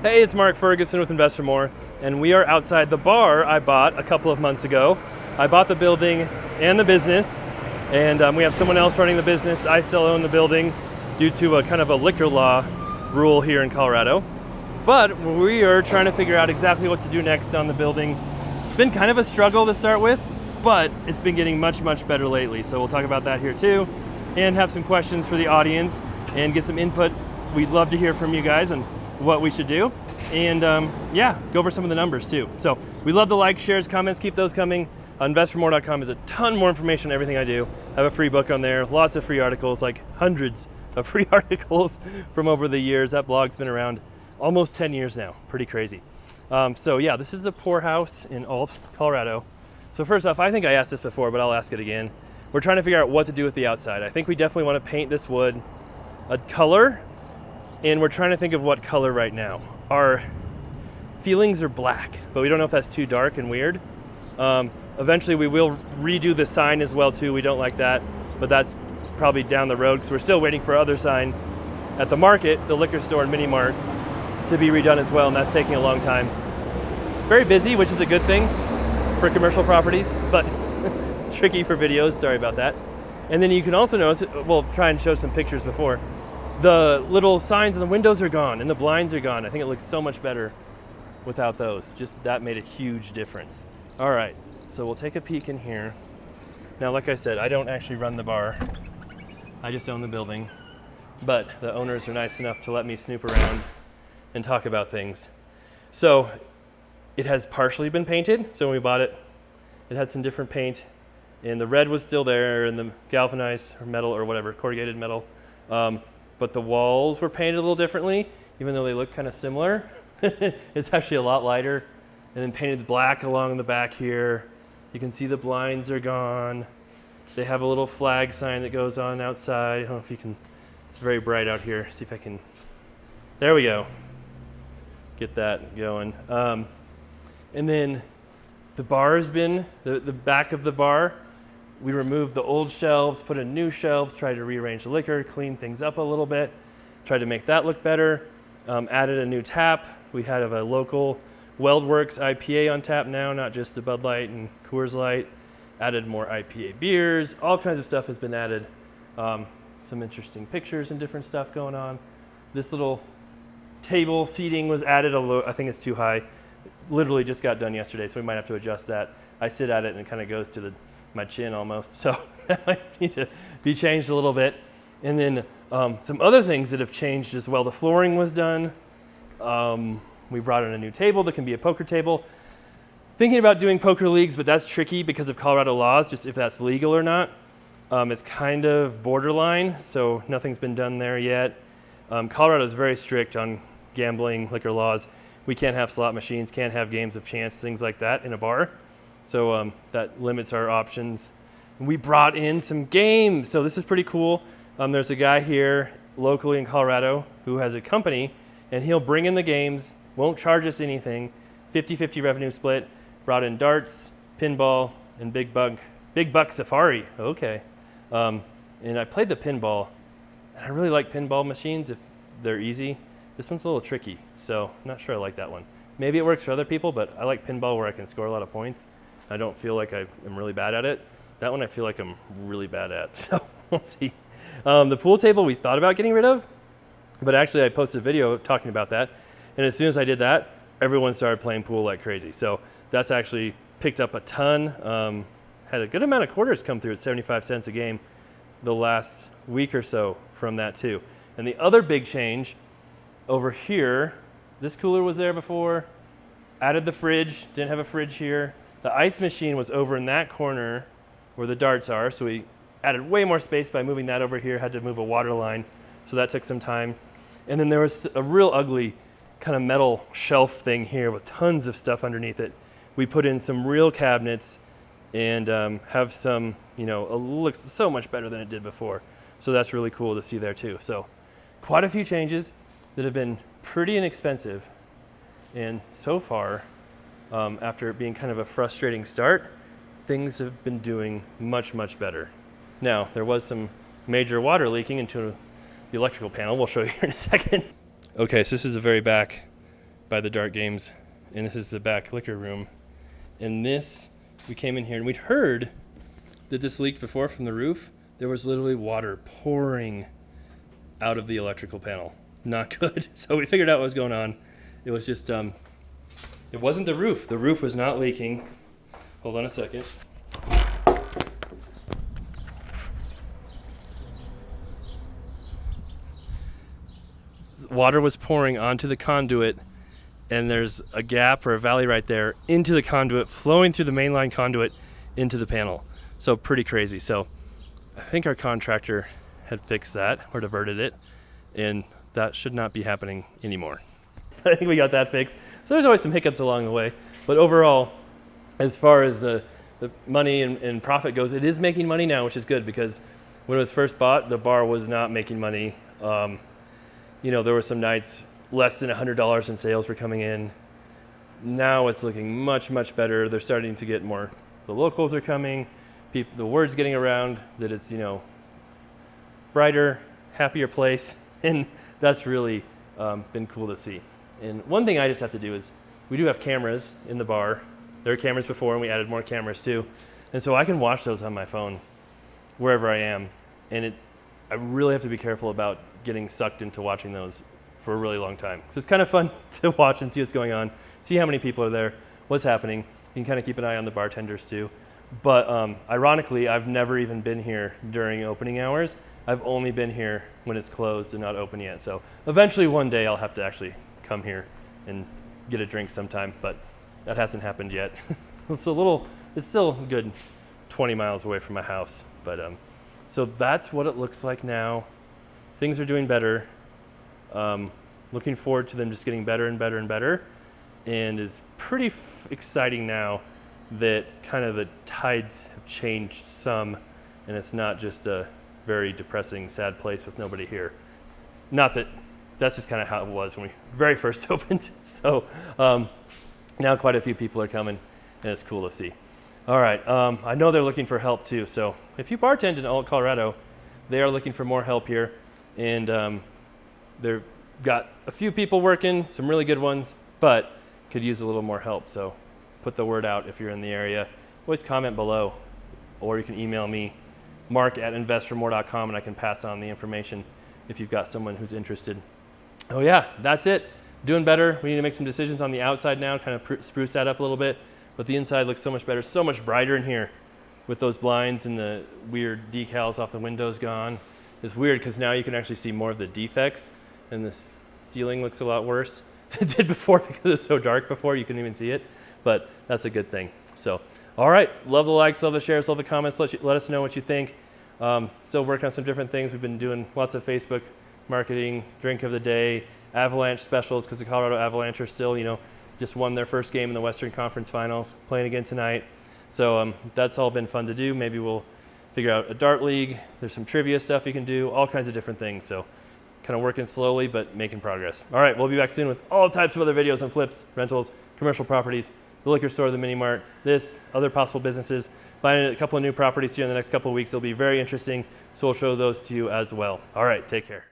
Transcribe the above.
Hey, it's Mark Ferguson with InvestorMore, and we are outside the bar I bought a couple of months ago. I bought the building and the business, and we have someone else running the business. I still own the building due to a kind of a liquor law rule here in Colorado. But we are trying to figure out exactly what to do next on the building. It's been kind of a struggle to start with, but it's been getting much, much better lately. So we'll talk about that here too, and have some questions for the audience and get some input. We'd love to hear from you guys and what we should do, and go over some of the numbers too. So we love the likes, shares, comments, keep those coming. InvestorMore.com is a ton more information on everything I do. I have a free book on there, lots of free articles, like hundreds of free articles from over the years. That blog's been around almost 10 years now, pretty crazy. This is a poorhouse in Ault, Colorado. So first off, I think I asked this before, but I'll ask it again. We're trying to figure out what to do with the outside. I think we definitely want to paint this wood a color, and we're trying to think of what color right now. Our feelings are black, but we don't know if that's too dark and weird. Eventually we will redo the sign as well too. We don't like that, but that's probably down the road because we're still waiting for our other sign at the market, the liquor store and mini mart, to be redone as well, and that's taking a long time. Very busy, which is a good thing for commercial properties, but tricky for videos, sorry about that. And then you can also notice, we'll try and show some pictures before, the little signs on the windows are gone and the blinds are gone. I think it looks so much better without those. Just that made a huge difference. All right, so we'll take a peek in here. Now, like I said, I don't actually run the bar. I just own the building, but the owners are nice enough to let me snoop around and talk about things. So it has partially been painted. So when we bought it, it had some different paint, and the red was still there, and the galvanized or metal or whatever, corrugated metal. But the walls were painted a little differently, even though they look kind of similar. It's actually a lot lighter. And then painted black along the back here. You can see the blinds are gone. They have a little flag sign that goes on outside. I don't know if you can, it's very bright out here. See if I can, there we go. Get that going. And then the bar has been, the back of the bar, we removed the old shelves, put in new shelves, tried to rearrange the liquor, clean things up a little bit, tried to make that look better, added a new tap. We had a local WeldWerks IPA on tap now, not just the Bud Light and Coors Light. Added more IPA beers, all kinds of stuff has been added. Some interesting pictures and different stuff going on. This little table seating was added, although I think it's too high. Literally just got done yesterday, so we might have to adjust that. I sit at it and it kind of goes to my chin almost, so that might need to be changed a little bit. And then some other things that have changed as well. The flooring was done. We brought in a new table that can be a poker table. Thinking about doing poker leagues, but that's tricky because of Colorado laws, just if that's legal or not. It's kind of borderline, so nothing's been done there yet. Colorado is very strict on gambling, liquor laws. We can't have slot machines, can't have games of chance, things like that in a bar. So that limits our options. We brought in some games, so this is pretty cool. There's a guy here locally in Colorado who has a company, and he'll bring in the games, won't charge us anything, 50-50 revenue split. Brought in darts, pinball, and Big Buck Safari. Okay. And I played the pinball, and I really like pinball machines if they're easy. This one's a little tricky, so I'm not sure I like that one. Maybe it works for other people, but I like pinball where I can score a lot of points. I don't feel like I am really bad at it. That one I feel like I'm really bad at, so we'll see. The pool table we thought about getting rid of, but actually I posted a video talking about that, and as soon as I did that, everyone started playing pool like crazy. So that's actually picked up a ton. Had a good amount of quarters come through at 75 cents a game the last week or so from that too. And the other big change over here, this cooler was there before, added the fridge, didn't have a fridge here. The ice machine was over in that corner where the darts are, so we added way more space by moving that over here, had to move a water line, so that took some time. And then there was a real ugly kind of metal shelf thing here with tons of stuff underneath it. We put in some real cabinets and have some, it looks so much better than it did before. So that's really cool to see there too. So quite a few changes that have been pretty inexpensive. And so far, after it being kind of a frustrating start, things have been doing much, much better. Now, there was some major water leaking into the electrical panel. We'll show you here in a second. Okay, so this is the very back by the dart games, and this is the back liquor room. And this, we came in here and we'd heard that this leaked before from the roof. There was literally water pouring out of the electrical panel. Not good. So we figured out what was going on. It was just, it wasn't the roof. The roof was not leaking. Hold on a second. Water was pouring onto the conduit, and there's a gap or a valley right there into the conduit, flowing through the mainline conduit into the panel. So pretty crazy. So I think our contractor had fixed that or diverted it, and that should not be happening anymore. I think we got that fixed. So there's always some hiccups along the way, but overall, as far as the money and profit goes, it is making money now, which is good, because when it was first bought, the bar was not making money. You know, there were some nights less than $100 in sales were coming in. Now it's looking much, much better. They're starting to get more, the locals are coming, the word's getting around that it's, you know, brighter, happier place, and that's really been cool to see. And one thing I just have to do is, we do have cameras in the bar. There were cameras before, and we added more cameras too. And so I can watch those on my phone wherever I am. And I really have to be careful about getting sucked into watching those for a really long time. So it's kind of fun to watch and see what's going on, see how many people are there, what's happening. You can kind of keep an eye on the bartenders too. But ironically, I've never even been here during opening hours. I've only been here when it's closed and not open yet. So eventually one day I'll have to actually come here and get a drink sometime, but that hasn't happened yet. It's still a good 20 miles away from my house. But so that's what it looks like now. Things are doing better. Looking forward to them just getting better and better and better. And it's pretty exciting now that kind of the tides have changed some, and it's not just a very depressing, sad place with nobody here. Not that, that's just kind of how it was when we very first opened. So now quite a few people are coming, and it's cool to see. All right, I know they're looking for help too. So if you bartend in Alt Colorado, they are looking for more help here. And they've got a few people working, some really good ones, but could use a little more help. So put the word out if you're in the area. Always comment below, or you can email me, mark@investormore.com, and I can pass on the information if you've got someone who's interested. Oh yeah, that's it. Doing better. We need to make some decisions on the outside now, kind of spruce that up a little bit, but the inside looks so much better, so much brighter in here with those blinds and the weird decals off the windows gone. It's weird because now you can actually see more of the defects, and the ceiling looks a lot worse than it did before because it's so dark before you couldn't even see it, but that's a good thing. So, all right, love the likes, love the shares, love the comments. Let us know what you think. Still working on some different things. We've been doing lots of Facebook marketing, drink of the day, Avalanche specials, because the Colorado Avalanche are still, you know, just won their first game in the Western Conference Finals, playing again tonight. So that's all been fun to do. Maybe we'll figure out a dart league. There's some trivia stuff you can do, all kinds of different things. So kind of working slowly, but making progress. All right, we'll be back soon with all types of other videos on flips, rentals, commercial properties, the liquor store, the mini mart, this, other possible businesses. Buying a couple of new properties here in the next couple of weeks. It'll be very interesting. So we'll show those to you as well. All right, take care.